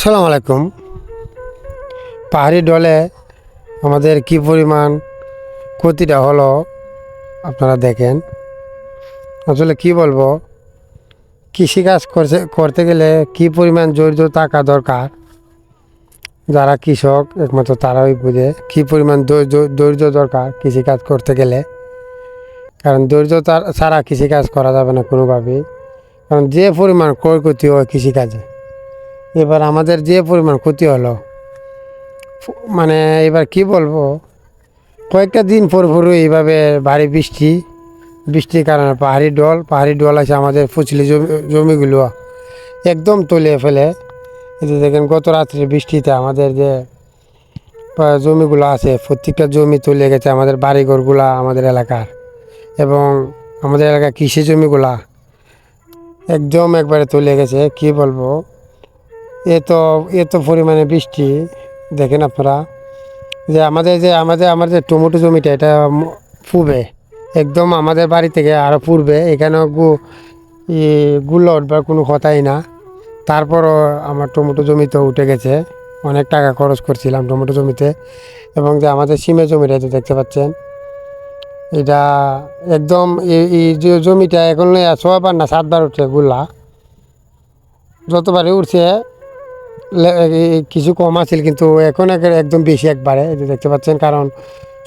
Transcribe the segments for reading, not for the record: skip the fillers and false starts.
আসসালামু আলাইকুম। পাহাড়ি ডলে আমাদের কি পরিমাণ ক্ষতিটা হলো আপনারা দেখেন। আসলে কি বলবো, কৃষিকাজ করতে গেলে কি পরিমাণ ধৈর্য থাকা দরকার। যারা কৃষক একমাত্র তারাই বুঝে কি পরিমাণ ধৈর্য দরকার কৃষিকাজ করতে গেলে। কারণ ধৈর্য ছাড়া কৃষিকাজ করা যাবে না কোনোভাবেই। কারণ যে পরিমাণ ক্ষয়ক্ষতি হয় কৃষিকাজে, এবার আমাদের যে পরিমাণ ক্ষতি হলো, মানে এবার কি বলবো, কয়েকটা দিন পর এইভাবে ভারী বৃষ্টির কারণে পাহাড়ি ডল আছে আমাদের ফসলি জমিগুলো একদম তলিয়ে ফেলে। এই যে দেখেন, গত রাত্রে বৃষ্টিতে আমাদের যে জমিগুলো আছে প্রত্যেকটা জমি তলিয়ে গেছে, আমাদের বাড়িঘরগুলা আমাদের এলাকার এবং আমাদের এলাকার কৃষি জমিগুলা একদম একবারে তলিয়ে গেছে। কি বলবো, এত পরিমাণে বৃষ্টি দেখেন আপনারা। যে আমাদের টমেটো জমিটা এটা পূবে, একদম আমাদের বাড়ি থেকে আরও পূর্বে, এখানে গুলো উঠবার কোনো কথাই না। তারপরও আমার টমেটো জমিতে উঠে গেছে, অনেক টাকা খরচ করছিলাম টমেটো জমিতে। এবং যে আমাদের সিমের জমিটা যে দেখতে পাচ্ছেন, এটা একদম এই যে জমিটা এখন 6বার না 7বার উঠছে গুলা, যতবারই উঠছে কিছু কম আছিল, কিন্তু এখন একদম বেশি একবারে দেখতে পাচ্ছেন। কারণ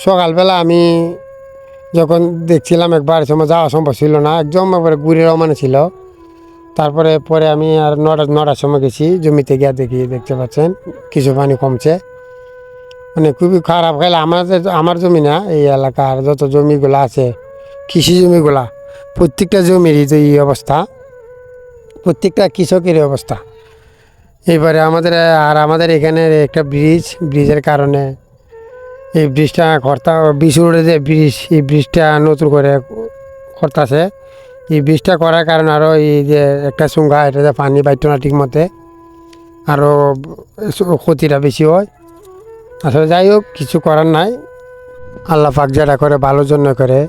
সকালবেলা আমি যখন দেখছিলাম একবার সময় যাওয়া সম্ভব ছিল না, একদম একবারে ঘুরে রমানে ছিল। পরে আমি আর নটার সময় গেছি জমিতে গিয়ে দেখতে পাচ্ছেন কিছু পানি কমছে। মানে খুবই খারাপ খেলে আমার জমি না, এই এলাকার যত জমিগুলো আছে কৃষি জমিগুলা, প্রত্যেকটা জমিরই তো এই অবস্থা, প্রত্যেকটা কৃষকেরই অবস্থা। এবারে আমাদের এখানে একটা ব্রিজের কারণে এই ব্রিজটা বিশুরে যে এই ব্রিজটা নতুন করে করতেছে। এই ব্রিজটা করার কারণে আরও এই যে একটা চুঙ্গা, এটাতে পানি বাইতো না ঠিক মতে, আরও ক্ষতিটা বেশি হয়। আসলে যাই হোক, কিছু করার নাই, আল্লাহ পাক যেটা করে ভালোর জন্য করে।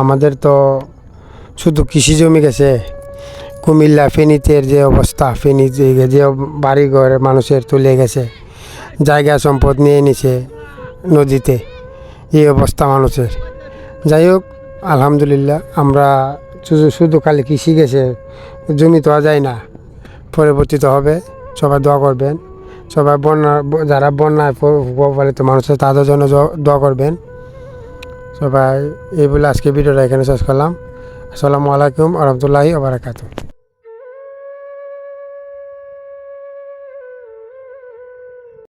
আমাদের তো শুধু কৃষি জমি গেছে, কুমিল্লা ফেনীতে যে অবস্থা, ফেনী যে বাড়িঘর মানুষের তুলে গেছে, জায়গা সম্পদ নিয়ে নিছে নদীতে, এই অবস্থা মানুষের। যাই হোক, আলহামদুলিল্লাহ, আমরা শুধু খালি কৃষি গেছে, জমি তো যায় না, পরবর্তীতে হবে। সবাই দোয়া করবেন, সবাই যারা বন্যায় প্রভাবিত মানুষ আছে তাদের জন্য দোয়া করবেন সবাই। এই বলে আজকে ভিডিওটা এখানে শেষ করলাম। আসসালামু আলাইকুম ওয়া রাহমাতুল্লাহি ওয়া বারাকাতুহু।